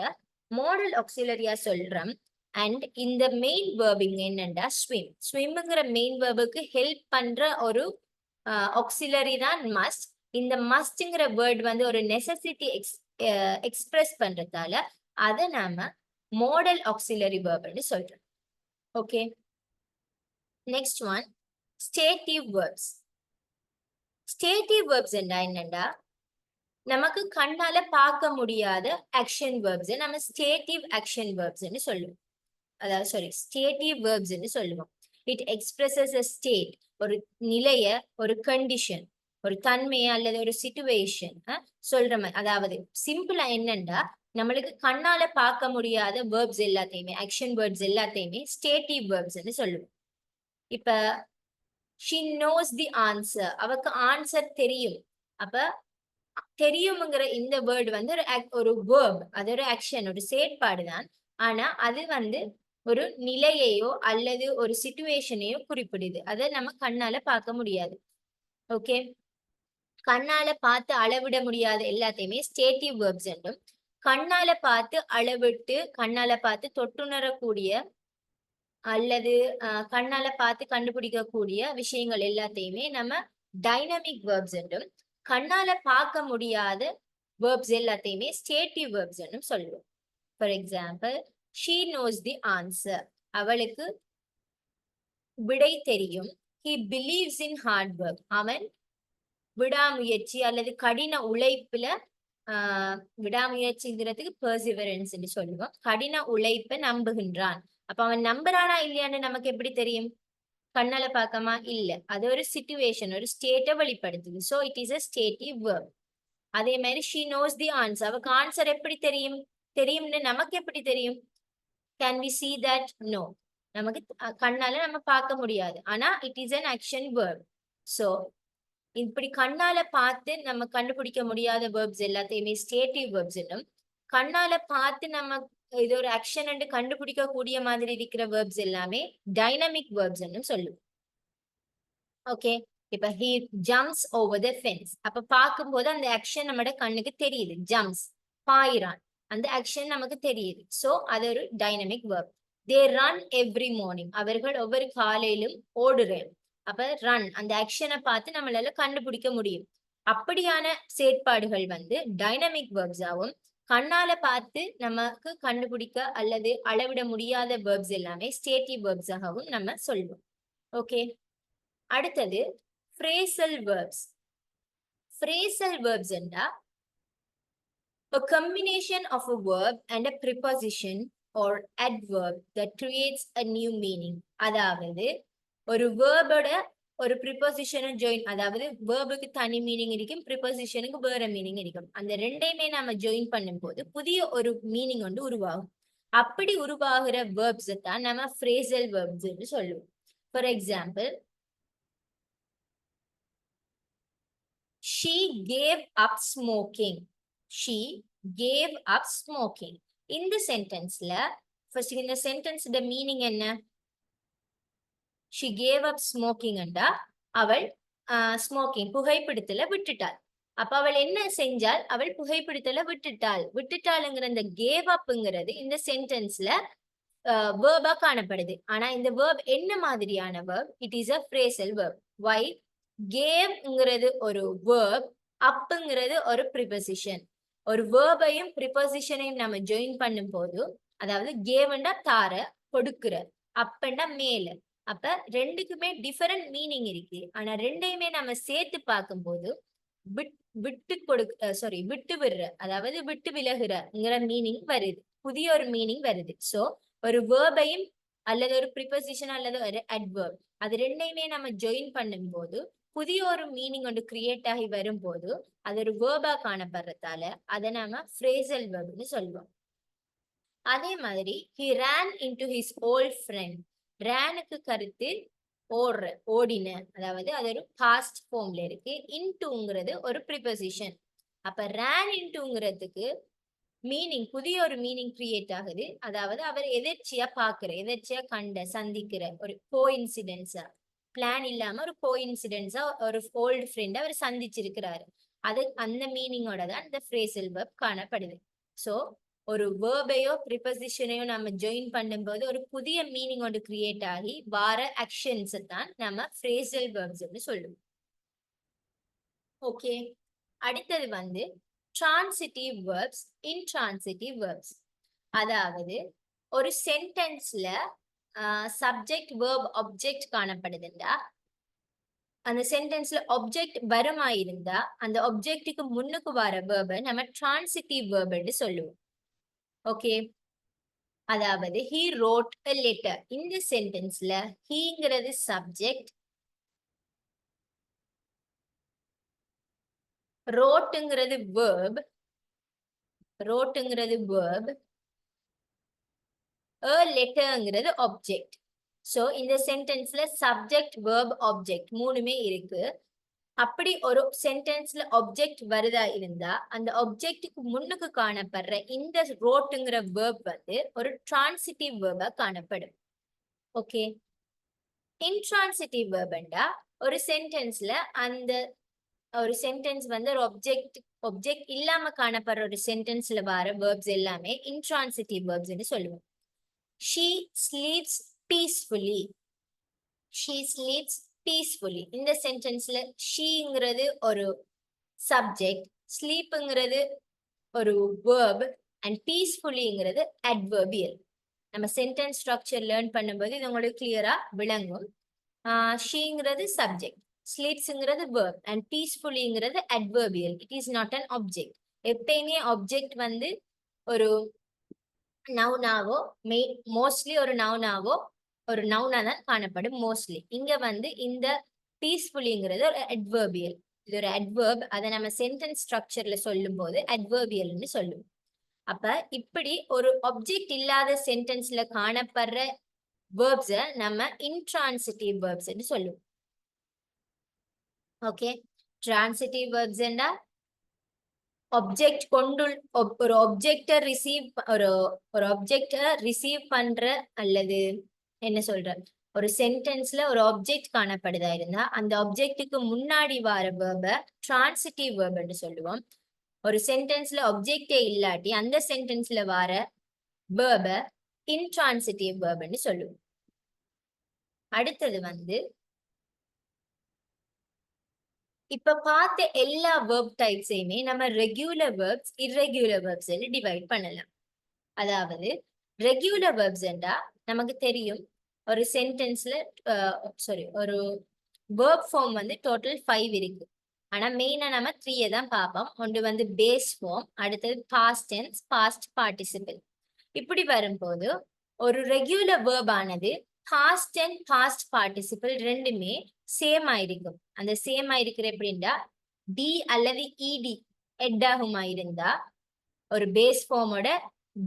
மாடல் ஆக்சிலரியா சொல்றோம். அண்ட் இந்த மெயின் வேர்ப் இங்க என்னண்டா ஸ்விம். ஸ்விம்ங்கிற மெயின் வேர்புக்கு ஹெல்ப் பண்ற ஒரு ஆக்சிலரி தான் மஸ்ட். இந்த மஸ்ட்ங்கிற வேர்ட் வந்து ஒரு நெசசிட்டி எக்ஸ்பிரஸ் பண்றதால அதை நாம மாடல் ஆக்சிலரி வேர்ப்னு சொல்றோம். Okay. Next one, stative verbs. Stative verbs என்னண்டா நமக்கு கண்ணால பார்க்க முடியாத ஆக்ஷன் வேர்ப்ஸ் நம்ம ஸ்டேட்டிவ் ஆக்ஷன் வேர்ப்ஸ்னு சொல்லுவோம். அதாவது ஸ்டேட்டிவ் வேர்ப்ஸ்னு சொல்லுவோம். இட் எக்ஸ்பிரஸஸ் அ ஸ்டேட், ஒரு நிலைய, ஒரு கண்டிஷன், ஒரு தன்மையை அல்லது ஒரு சிச்சுவேஷன் சொல்ற மாதிரி. அதாவது சிம்பிளா என்னண்டா நம்மளுக்கு கண்ணால பார்க்க முடியாத வேர்ப்ஸ் எல்லாத்தையுமே, ஆக்ஷன் வேர்ப்ஸ் எல்லாத்தையுமே ஸ்டேட்டிவ் வேர்ப்ஸ்னு சொல்லுவோம். இப்ப she knows the answer, அவக்கு ஆன்சர் தெரியும். அப்ப தெரியும்ங்கிற இந்த வேர்டு வந்து ஒரு வேர்ப், அது ஒரு ஆக்ஷன், ஒரு செயற்பாடு தான். ஆனா அது வந்து ஒரு நிலையையோ அல்லது ஒரு சிச்சுவேஷனையோ குறிப்பிடுது. அதை நம்ம கண்ணால பார்க்க முடியாது. ஓகே. கண்ணால பார்த்து அளவிட முடியாத எல்லாத்தையுமே ஸ்டேட்டிவ் வேர்ப்ஸ் என்றும், கண்ணால பார்த்து அளவிட்டு கண்ணால பார்த்து தொட்டுணரக்கூடிய அல்லது கண்ணால பார்த்து கண்டுபிடிக்கக்கூடிய விஷயங்கள் எல்லாத்தையுமே நம்ம டைனமிக் வேர்ப்ஸ் என்றும், கண்ணால பார்க்க முடியாத வேர்ப்ஸ் எல்லாத்தையுமே ஸ்டேட்டிவ் வேர்ப்ஸ் என்றும் சொல்லுவோம். For example, she knows the answer, அவளுக்கு விடை தெரியும். he believes in hard work, அவன் விடாமுயற்சி அல்லது கடின உழைப்புல விடாமுயற்சிங்கிறதுக்கு பெர்சிவரன்ஸ் சொல்லுவோம். கடின உழைப்பை நம்புகின்றான். அப்ப அவன் நம்புறானா இல்லையான்னு நமக்கு எப்படி தெரியும்? கண்ணால பார்க்கமா? இல்ல. அது ஒரு சிச்சுவேஷன், ஒரு ஸ்டேட்டை வெளிப்படுத்துது. So it is a stative verb. அதே மாதிரி she knows the answer, அவக்கு ஆன்சர் எப்படி தெரியும்? தெரியும்னு நமக்கு எப்படி தெரியும்? can we see that? no, நமக்கு கண்ணால நம்ம பார்க்க முடியாது. ஆனா it is an action verb. So இப்படி கண்ணால பார்த்து நம்ம கண்டுபிடிக்க முடியாத வேர்ப்ஸ் எல்லாத்தையுமே ஸ்டேட்டிவ் வேர்ப்ஸ் என்னும், கண்ணால பார்த்து நம்ம இது ஒரு ஆக்ஷன் என்று கண்டுபிடிக்க கூடிய மாதிரி இருக்கிற வேர்ப்ஸ் எல்லாமே டைனமிக் வேர்ப்ஸ் என்னும் சொல்லுவோம். ஓகே. இப்ப he jumps over the fence, அப்ப பார்க்கும்போது அந்த ஆக்ஷன் நம்மட கண்ணுக்கு தெரியுது. ஜம்ப்ஸ், பாயிரான், அந்த ஆக்ஷன் நமக்கு தெரியுது. சோ அது ஒரு dynamic verb. they run every morning, அவர்கள் ஒவ்வொரு காலையிலும் ஓடுறேன். அப்ப ரன், அந்த ஆக்ஷனை பார்த்து நம்மளால கண்டுபிடிக்க முடியும். அப்படியான செயற்பாடுகள் வந்து டைனமிக் வேர்ப்ஸாவும், கண்ணால பார்த்து நமக்கு கண்டுபிடிக்க அல்லது அளவிட முடியாத வேர்ப்ஸ் எல்லாமே ஸ்டேட்டிவ் வேர்ப்ஸாகவும் நம்ம சொல்லுவோம். ஓகே. அடுத்தது phrasal verbs. Phrasal verbs என்றா a combination of a verb and a preposition or adverb that creates a new meaning. அதாவது ஒரு வேர்போட ஒரு ப்ரிப்போசிஷனும் ஜாயின், அதாவது வேர்புக்கு தனி மீனிங் இருக்கும், ப்ரிப்போசிஷனுக்கு வேற மீனிங் இருக்கும். அந்த ரெண்டையுமே நாம ஜாயின் பண்ணும்போது புதிய ஒரு மீனிங் வந்து உருவாகும். அப்படி உருவாகிற வேர்ப்ஸ் தான் நம்ம phrasal verbs என்று சொல்லுவோம். For example, she gave up smoking. She gave up smoking. இந்த சென்டென்ஸ்ல ஃபர்ஸ்ட் இந்த சென்டென்ஸோட மீனிங் என்ன? she gave up smoking என்றா அவள் ஸ்மோக்கிங் புகைப்பிடித்தல விட்டுட்டாள். அப்ப அவள் என்ன செஞ்சால்? அவள் புகைப்பிடித்தல விட்டுட்டாளுங்கிற இந்த கேவ் அப்ங்கிறது இந்த சென்டென்ஸ்ல வேர்பா காணப்படுது. ஆனா இந்த வேர்ப் என்ன மாதிரியான verb? It is a phrasal verb. why? கேவ்ங்கிறது ஒரு வேர்ப், அப்ங்கிறது ஒரு ப்ரிபோசிஷன். ஒரு வேர்பையும் ப்ரிபோசிஷனையும் நம்ம ஜாயின் பண்ணும் போது, அதாவது கேவ்ண்டா தார கொடுக்கிற, அப்பண்டா மேல, அப்ப ரெண்டுக்குமே டிஃபரெண்ட் மீனிங் இருக்கு. ஆனா ரெண்டையுமே நம்ம சேர்த்து பார்க்கும்போது விட்டு விடுற, அதாவது விட்டு விலகுறங்கிற மீனிங் வருது, புதிய ஒரு மீனிங் வருது. சோ ஒரு வேர்பையும் அல்லது ஒரு ப்ரிபோசிஷன் அல்லது ஒரு அட்வர்ப், அது ரெண்டையுமே நம்ம ஜாயின் பண்ணும் போது புதிய ஒரு மீனிங் ஒன்று கிரியேட் ஆகி வரும்போது அது ஒரு வேர்பா காணப்படுறதால அதை நாம phrasal verbன்னு சொல்லுவோம். அதே மாதிரி he ran into his old friend. ரேனுக்கு கருத்து ஓடின, அதாவது அது ஒரு பாஸ்ட் ஃபார்ம்ல இருக்கு. இன்டுங்கிறது ஒரு ப்ரிபோசிஷன். அப்ப ran intoங்கிறதுக்கு மீனிங், புதிய ஒரு மீனிங் கிரியேட் ஆகுது. அதாவது அவர் எதிர்ச்சியா சந்திக்கிற ஒரு கோஇன்சிடென்ஸா, பிளான் இல்லாம ஒரு கோஇன்சிடென்ஸா ஒரு ஓல்டு ஃப்ரெண்ட் அவர் சந்திச்சிருக்கிறாரு. அது அந்த மீனிங்கோட தான் இந்த phrasal verb காணப்படுது. சோ ஒரு வேர்பையோ ப்ரிபோசிஷனையோ நம்ம ஜாயின் பண்ணும்போது ஒரு புதிய மீனிங் ஒன்று கிரியேட் ஆகி வார ஆக்ஷன்ஸ் தான் நம்ம phrasal verbs சொல்லுவோம். ஓகே, அடுத்தது வந்து transitive verbs, intransitive verbs. அதாவது ஒரு சென்டென்ஸ்ல சப்ஜெக்ட் வேர்ப் ஆப்ஜெக்ட் காணப்படுதுண்டா, அந்த சென்டென்ஸ்ல ஆப்ஜெக்ட் வருமாயிருந்தா அந்த ஆப்ஜெக்டுக்கு முன்னுக்கு வர வேர்பை நம்ம transitive verb சொல்லுவோம். ஓகே, அதாவது he wrote a letter. இந்த சென்டென்ஸ்ல ஹீங்கிறது சப்ஜெக்ட், ரோட்டுங்கிறது verb, a letterங்கிறது ஆப்ஜெக்ட். சோ இந்த சென்டென்ஸ்ல சப்ஜெக்ட் verb ஆப்ஜெக்ட் மூணுமே இருக்கு. அப்படி ஒரு சென்டென்ஸ்ல ஆப்ஜெக்ட் வருதா இருந்தா அந்த ஆப்ஜெக்டுக்கு முன்னுக்கு காணப்படுற இந்த ரோட்டுங்கிற வேர்ப் வந்து ஒரு டிரான்சிட்டிவ் வேர்பா காணப்படும். ஓகே, இன்ட்ரான்சிட்டிவ் வேர்பண்டா ஒரு சென்டென்ஸ்ல அந்த ஒரு சென்டென்ஸ் வந்து ஒரு ஆப்ஜெக்ட் இல்லாம காணப்படுற ஒரு சென்டென்ஸ்ல வர வேர்ப்ஸ் எல்லாமே இன்ட்ரான்சிட்டிவ் வேர்ப்ஸ்னு சொல்லுவோம். she sleeps peacefully. she sleeps peacefully. இந்த சென்டென்ஸ்ல ஷீங்கிறது ஒரு சப்ஜெக்ட், ஸ்லீப்ங்கிறது ஒரு வேர்ப் அண்ட் பீஸ்ஃபுல்லிங்கிறது அட்வர்பியல். நம்ம சென்டென்ஸ் ஸ்ட்ரக்சர் லேர்ன் பண்ணும்போது இது உங்களுக்கு கிளியரா விளங்கும். ஷீங்கிறது சப்ஜெக்ட், ஸ்லீப்ஸ்ங்கிறது வேர்ப் அண்ட் பீஸ்ஃபுல்லிங்கிறது adverbial. It is not an object. எப்பயுமே ஆப்ஜெக்ட் வந்து ஒரு நவுனாவோ மோஸ்ட்லி ஒரு நவுனாவோ ஒரு நவுனா தான் காணப்படும் மோஸ்ட்லி. இங்க வந்து இந்த பீஸ்ஃபுல்லிங்கிறது ஒரு அட்வர்பியல், இது ஒரு அட்வர்ப். அதை நம்ம சென்டென்ஸ் ஸ்ட்ரக்சர்ல சொல்லும் போது அட்வர்பியல்னு சொல்லுவோம். அப்ப இப்படி ஒரு ஆப்ஜெக்ட் இல்லாத சென்டென்ஸ்ல காணப்படுற வேர்ப்ஸ நம்ம இன்ட்ரான்சிட்டிவ் வேர்ப்ஸ்னு சொல்லுவோம். ஓகே, டிரான்சிட்டிவ் வேர்ப்ஸ் என்ன? ஆப்ஜெக்ட் கொண்டு ஒரு ஆப்ஜெக்ட ரிசீவ் பண்ற அல்லது என்ன சொல்ற ஒரு சென்டென்ஸ்ல ஒரு ஆப்ஜெக்ட் காணப்படுதா இருந்தா அந்த ஆப்ஜெக்டுக்கு முன்னாடி வர வேர்பை டிரான்சிட்டிவ் வேர்ப்னு சொல்லுவோம். ஒரு சென்டென்ஸ்ல ஆப்ஜெக்டே இல்லாட்டி அந்த சென்டென்ஸ்ல வர வேர்பை இன்ட்ரான்சிட்டிவ் வேர்ப்னு சொல்லுவோம். அடுத்தது வந்து இப்ப பார்த்த எல்லா வேர்ப் டைப்ஸையுமே நம்ம regular verbs, irregular verbs divide பண்ணலாம். அதாவது ரெகுலர் வேர்ப்ஸ் என்றா நமக்கு தெரியும் ஒரு சென்டென்ஸ்ல ஒரு வேர்ப் ஃபார்ம் வந்து டோட்டல் 5 இருக்கு. ஆனா மெயினா நம்ம 3 தான் பார்ப்போம். ஒன்று வந்து பேஸ் ஃபார்ம், அடுத்தது பாஸ்ட் டென்ஸ், பாஸ்ட் பார்ட்டிசிபிள். இப்படி வரும்போது ஒரு ரெகுலர் வேர்ப் ஆனது பாஸ்ட் அண்ட் பாஸ்ட் பார்ட்டிசிபிள் ரெண்டுமே சேம் ஆயிருக்கும். அந்த சேம் ஆயிருக்கிற எப்படின்னா டி அல்லது இடி எட் ஆகுமா இருந்தா ஒரு பேஸ் ஃபார்மோட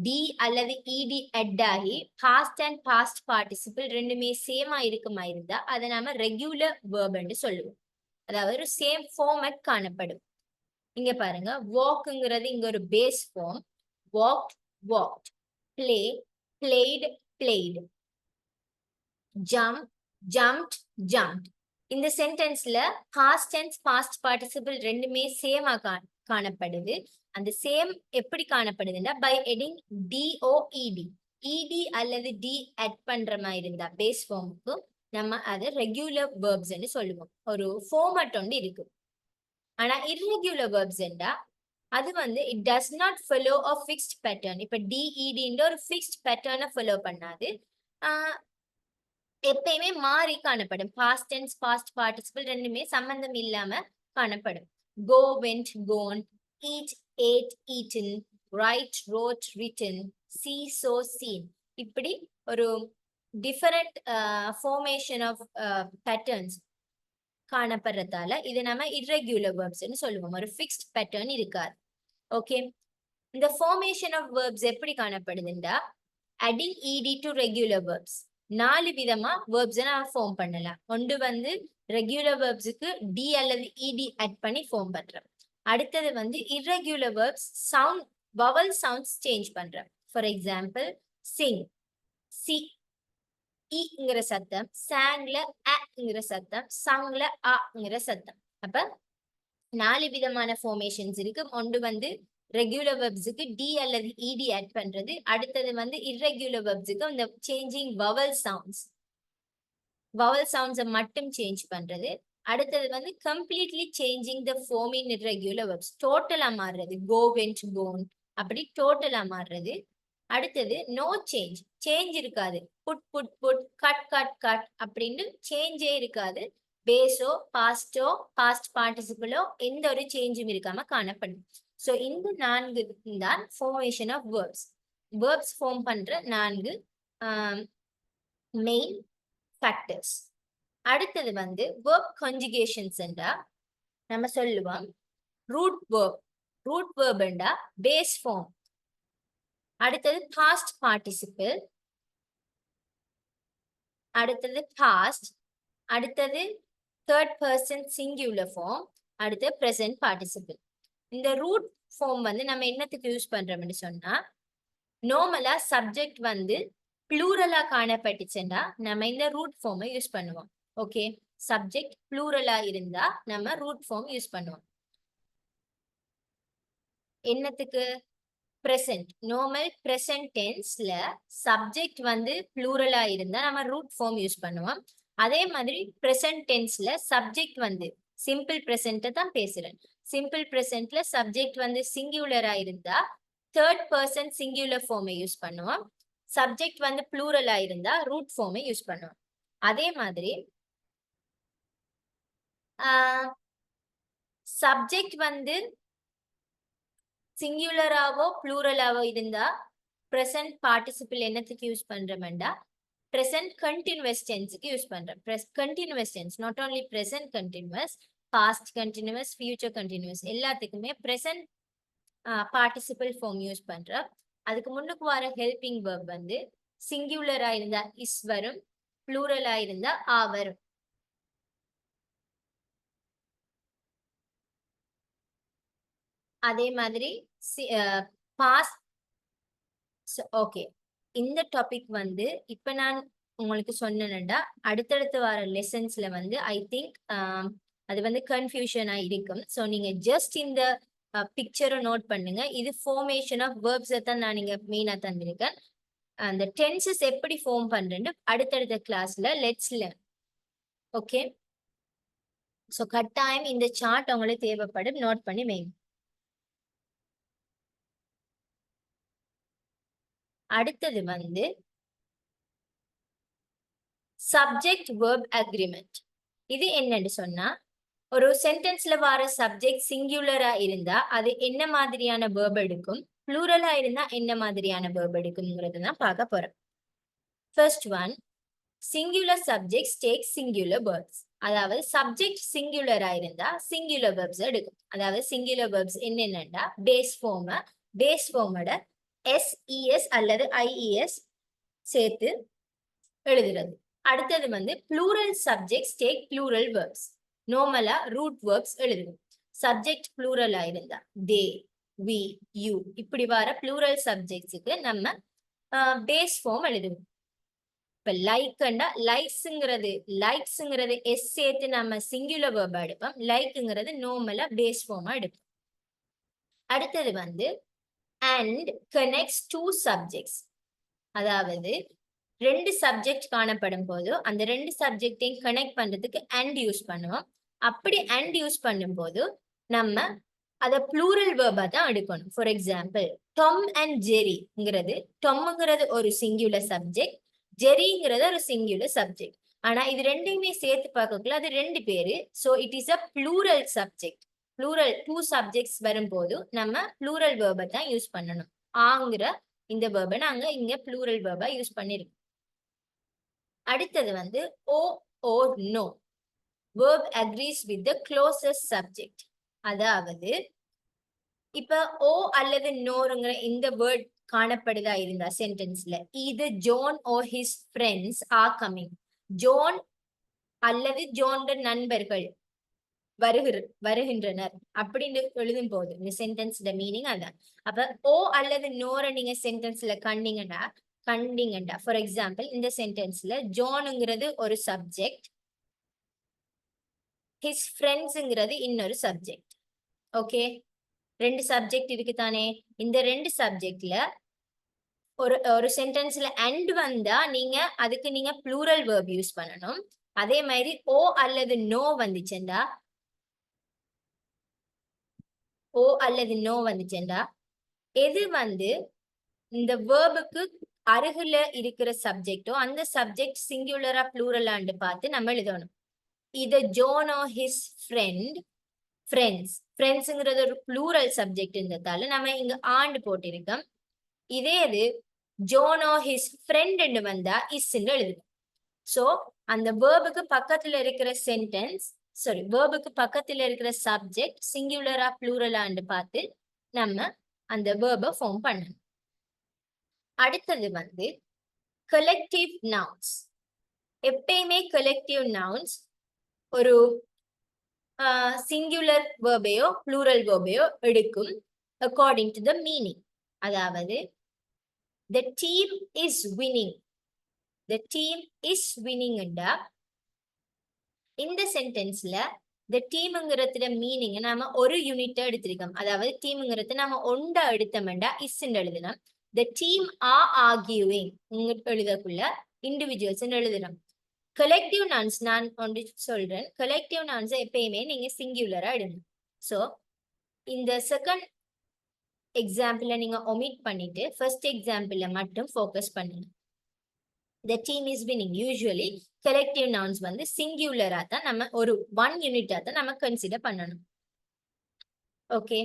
டி அல்லது இடி எட் ஆகி பாஸ்ட் அண்ட் பாஸ்ட் பார்ட்டிசிபிள் ரெண்டுமே சேமா இருக்குமா இருந்தா அதை நாம ரெகுலர் வேர்ப் என்று சொல்லுவோம். அதாவது ஒரு சேம் ஃபார்மட் காணப்படும். இங்க பாருங்க, வாக்குங்கிறது இங்க ஒரு base form, walked walked, play played played, jump jumped jumped. இந்த சென்டென்ஸ்ல பாஸ்ட் டென்ஸ் பாஸ்ட் பார்ட்டிசிபிள் ரெண்டுமே சேமா காணப்படுது. அந்த சேம் எப்படி காணப்படுதுன்னா பை எடிங் டிஓஇடி, இடி அல்லது டி ஆட் பண்ற மாதிரி இருந்தா பேஸ் ஃபார்முக்கு நம்ம அதை ரெகுலர் வேர்ப்ஸ் சொல்லுவோம். ஒரு ஃபார்மட் ஒன்று இருக்கு. ஆனா இர்ரெகுலர் வேர்ப்ஸ் அது வந்து it does not follow a fixed pattern. இப்ப டிஇடின்ற ஒரு ஃபிக்ஸ்ட் பேட்டர்னை ஃபாலோ பண்ணாது. எப்பயுமே மாறி காணப்படும். பாஸ்ட் டென்ஸ் பாஸ்ட் பார்ட்டிசிபிள் ரெண்டுமே சம்பந்தம் இல்லாம காணப்படும். Go went gone, eat ate eaten, write wrote written, see saw seen. இப்படி ஒரு டிஃபரெண்ட் ஃபார்மேஷன் ஆஃப் பேட்டர்ன்ஸ் காணப்படுறதால இது நம்ம இர்ரெகுலர் வேர்ப்ஸ்னு சொல்லுவோம். ஒரு ஃபிக்ஸ்ட் பேட்டர்ன் இருக்காது. ஓகே, இந்த ஃபார்மேஷன் ஆஃப் வேர்ப்ஸ் எப்படி காணப்படுதுண்டா அடிங் இடி டு ரெகுலர் வேர்ப்ஸ். 4 விதமா வேர்ப்ஸை நான் ஃபார்ம் பண்ணலாம். ஒன்று வந்து ரெகுலர் வேர்ப்ஸுக்கு டி அல்லது இடி ஆட் பண்ணி ஃபார்ம் பண்றேன். அடுத்தது வந்து irregular verbs sound vowel sounds change பண்றேன். ஃபார் எக்ஸாம்பிள் சிங், சி இங்கிற சத்தம், சாங்ல அங்கிற சத்தம், சங்ல அங்கிற சத்தம். அப்ப 4 விதமான ஃபார்மேஷன்ஸ் இருக்கு. ஒன்று வந்து ரெகுலர் வெர்ப்ஸுக்கு டி அல்லது இடி ஆட் பண்றது. அடுத்தது வந்து இர்ரெகுலர் வெர்ப்ஸுக்கு அந்த சேஞ்சிங் வவல் சவுண்ட்ஸை மட்டும் சேஞ்ச் பண்றது. அடுத்தது வந்து completely changing the form in irregular verbs, டோட்டலா மாறுறது. கோ வென்ட் கோன் அப்படி டோட்டலா மாறுறது. அடுத்தது நோ சேஞ்ச் இருக்காது. Put put put, cut cut cut அப்படின்னு சேஞ்சே இருக்காது. பேஸோ பாஸ்டோ பாஸ்ட் பார்ட்டிசிபிளோ எந்த ஒரு சேஞ்சும் இருக்காம காணப்படும். ஸோ இந்த 4 தான் formation of verbs. Verbs form பண்ற 4 மெயின் ஃபேக்டர்ஸ். அடுத்தது வந்து வேர்ப் கான்ஜுகேஷன்ஸ் என்றா நம்ம சொல்லுவோம் ரூட் வேர்ப் என்றா பேஸ் ஃபார்ம். அடுத்தது பாஸ்ட் பார்ட்டிசிபிள், அடுத்தது பாஸ்ட், அடுத்தது தேர்ட் பர்சன் சிங்குலர் ஃபார்ம், அடுத்து பிரசன்ட் பார்ட்டிசிபிள். இந்த ரூட் ஃபார்ம் வந்து நம்ம என்னத்துக்கு யூஸ் பண்றோம்னு சொன்னா நார்மலா சப்ஜெக்ட் வந்து ப்ளூரலா காணப்பட்டுச்சுன்னா நம்ம இந்த ரூட் ஃபார்மை யூஸ் பண்ணுவோம். ஓகே, சப்ஜெக்ட் ப்ளூரலா இருந்தா நம்ம ரூட் ஃபார்ம் யூஸ் பண்ணுவோம். என்னத்துக்கு? பிரசன்ட், நார்மல் பிரசன்ட் டென்ஸ்ல சப்ஜெக்ட் வந்து ப்ளூரலா இருந்தா நம்ம ரூட் ஃபார்ம் யூஸ் பண்ணுவோம். அதே மாதிரி பிரசன்ட் டென்ஸ்ல சப்ஜெக்ட் வந்து சிம்பிள் பிரசன்ட் தான் பேசுறேன். சிம்பிள் பிரசன்ட்ல சப்ஜெக்ட் வந்து சிங்குலரா இருந்தா தேர்ட் பர்சன் சிங்குலர் ஃபார்மை யூஸ் பண்ணுவோம். சப்ஜெக்ட் வந்து ப்ளூரலா இருந்தா ரூட் ஃபார்மை யூஸ் பண்ணுவோம். அதே மாதிரி சப்ஜெக்ட் வந்து சிங்குலராவோ ப்ளூரலாவோ இருந்தா பிரசன்ட் பார்ட்டிசிபிள் என்னத்துக்கு யூஸ் பண்றோம்டா present continuous tense-க்கு யூஸ் பண்றோம். continuous tense, not only present continuous, past continuous, future continuous எல்லாத்துக்குமே present participle form யூஸ் பண்றோம். அதுக்கு முன்னுக்கு வர helping verb வந்து singular-ஆ இருந்தா is வரும், plural-ஆ இருந்தா ஆ வரும். அதே மாதிரி past. ஓகே, இந்த டாபிக் வந்து இப்ப நான் உங்களுக்கு சொன்னேன்டா அடுத்தடுத்து வர லெசன்ஸ்ல வந்து ஐ திங்க் அது வந்து கன்ஃபியூஷனா இருக்கும். ஸோ நீங்க ஜஸ்ட் இந்த பிக்சரை நோட் பண்ணுங்க. இது ஃபார்மேஷன் ஆஃப் வேர்ப்ஸை தான் நான் நீங்க மெயினா தந்திருக்கேன். அந்த டென்சஸ் எப்படி ஃபார்ம் பண்றேன்னு அடுத்தடுத்த கிளாஸ்ல லெட்ஸ் லேர்ன். ஓகே, ஸோ கட்டாயம் இந்த சார்ட் உங்களுக்கு தேவைப்படும், நோட் பண்ணி வைங்க. அடுத்தது வந்து சப்ஜெக்ட் வேர்ப் அக்ரிமெண்ட். இது என்னன்னு சொன்னா ஒரு சென்டென்ஸ்ல வர சப்ஜெக்ட் சிங்குலரா இருந்தா அது என்ன மாதிரியான வேர்ப் எடுக்கும், ப்ளூரலா இருந்தா என்ன மாதிரியான வேர்ப் எடுக்கும்ங்கிறது தான் பார்க்க போறோம். First one, singular subjects take singular verbs. அதாவது சப்ஜெக்ட் சிங்குலரா இருந்தா சிங்குலர் வேர்ப்ஸ் எடுக்கும். அதாவது சிங்குலர் வேர்ப்ஸ் என்னென்னடா பேஸ் ஃபார்மோட எஸ்இஎஸ் அல்லது ஐஇஎஸ் சேர்த்து எழுதுறது. அடுத்தது வந்து plural subjects take plural verbs. நார்மலா ரூட் வேர்ப்ஸ் எழுதுவோம். சப்ஜெக்ட் ப்ளூரலா இருந்தா தே, வி, யூ இப்படி வர ப்ளூரல் சப்ஜெக்ட்ஸுக்கு நம்ம பேஸ் ஃபார்ம் எழுதுவோம். இப்ப லைக்னா லைக்ஸ்ங்கிறது எஸ் சேர்த்து நம்ம சிங்குலர் வேர்பா எடுப்போம். லைக்ங்கிறது நார்மலா பேஸ் ஃபார்மா எடுப்போம். அடுத்தது வந்து அண்ட் கனெக்ட்ஸ் டூ சப்ஜெக்ட்ஸ். அதாவது ரெண்டு சப்ஜெக்ட் காணப்படும் போது அந்த ரெண்டு சப்ஜெக்டையும் கனெக்ட் பண்றதுக்கு அண்ட் யூஸ் பண்ணுவோம். அப்படி அண்ட் யூஸ் பண்ணும்போது நம்ம அதை ப்ளூரல் வேர்பா தான் எடுக்கணும். ஃபார் எக்ஸாம்பிள் டாம் அண்ட் ஜெரிங்கிறது, டாம்ங்கிறது ஒரு சிங்குலர் சப்ஜெக்ட், ஜெரிங்கிறது ஒரு சிங்குலர் சப்ஜெக்ட். ஆனா இது ரெண்டையுமே சேர்த்து பார்க்கக்குள்ள அது ரெண்டு பேரு. So it is a plural subject. Plural two subjects வரும்போது நம்ம ப்ளூரல் வேர்பை தான் யூஸ் பண்ணணும். ஆங்கிற இந்த வேர்பை நாங்க இங்க ப்ளூரல் வேர்பா யூஸ் பண்ணிருக்கோம். அடுத்தது வந்து ஓ or nor. verb agrees with the closest subject. அதாவது இப்ப ஓ அல்லது நோங்கிற இந்த வேர்ட் காணப்படுதா இருந்தா சென்டென்ஸ்ல இது John or his friends are coming. John அல்லது ஜோன் நண்பர்கள் வருகின்றனர் அப்படின்னு எழுதும் போது இந்த சென்டென்ஸ்ல மீனிங் அதான். அப்ப ஓ அல்லது நோர நீங்க சென்டென்ஸ்ல கண்டீங்கண்டா ஃபார் எக்ஸாம்பிள் இந்த சென்டென்ஸ்ல ஜோனுங்கிறது ஒரு சப்ஜெக்ட், ஹிஸ் ஃப்ரெண்ட்ஸ்ங்கிறது இன்னொரு சப்ஜெக்ட். ஓகே, ரெண்டு சப்ஜெக்ட் இருக்கு தானே. இந்த ரெண்டு சப்ஜெக்ட்ல ஒரு சென்டென்ஸ்ல அண்ட் வந்தா அதுக்கு நீங்க ப்ளூரல் வேர்ப் யூஸ் பண்ணணும். அதே மாதிரி ஓ அல்லது நோ வந்துச்சுண்டா எது வந்து இந்த வேர்புக்கு அருகில இருக்கிற சப்ஜெக்டோ அந்த சப்ஜெக்ட் சிங்குலரா ப்ளூரலான்னு பார்த்து நம்ம எழுதணும். இது ஜோன் or his ஃப்ரெண்ட்ஸ்ங்கிறது ஒரு ப்ளூரல் சப்ஜெக்ட் இருந்ததால நம்ம இங்க ஆண்டு போட்டிருக்கோம். இதே இது ஜோன் or his ஃப்ரெண்ட் வந்தா இஸ்ன்னு எழுதுவோம். சோ அந்த வேர்புக்கு பக்கத்துல இருக்கிற வேர்புக்கு பக்கத்துல இருக்கிற சப்ஜெக்ட் சிங்குலரா ப்ளூரலான்னு பார்த்து நம்ம அந்த வேர்பை ஃபார்ம் பண்ணணும். அடுத்தது வந்து கலெக்டிவ் நவுன்ஸ். எப்பயுமே கலெக்டிவ் நவுன்ஸ் ஒரு சிங்குலர் வேர்பையோ ப்ளூரல் வேர்பையோ எடுக்கும் அக்கார்டிங் டு த மீனிங். அதாவது the team is winning இந்த சென்டென்ஸ்ல the டீம்ங்கிறதுல மீனிங் நாம ஒரு யூனிட்டா எடுத்திருக்கோம். அதாவது டீம்ங்கிறது நாம ஒண்டா எடுத்தோம்டா இஸ்ன்னு எழுதலாம். the team are arguing எழுதக்குள்ள இண்டிவிஜுவல்ஸ் எழுதலாம். கலெக்டிவ் நவுன்ஸ் நான் ஒன்று சொல்றேன். கலெக்டிவ் நவுன்ஸ் எப்பயுமே நீங்க சிங்குலரா எடுங்க. சோ இந்த செகண்ட் எக்ஸாம்பிள நீங்க ஒமிட் பண்ணிட்டு ஃபர்ஸ்ட் எக்ஸாம்பிள்ல மட்டும் ஃபோக்கஸ் பண்ணுங்க. the team is winning. Usually collective nouns வந்து சிங்குலரா தான் நம்ம ஒரு ஒன் யூனிட்டா தான் நம்ம கன்சிடர் பண்ணணும். ஓகே,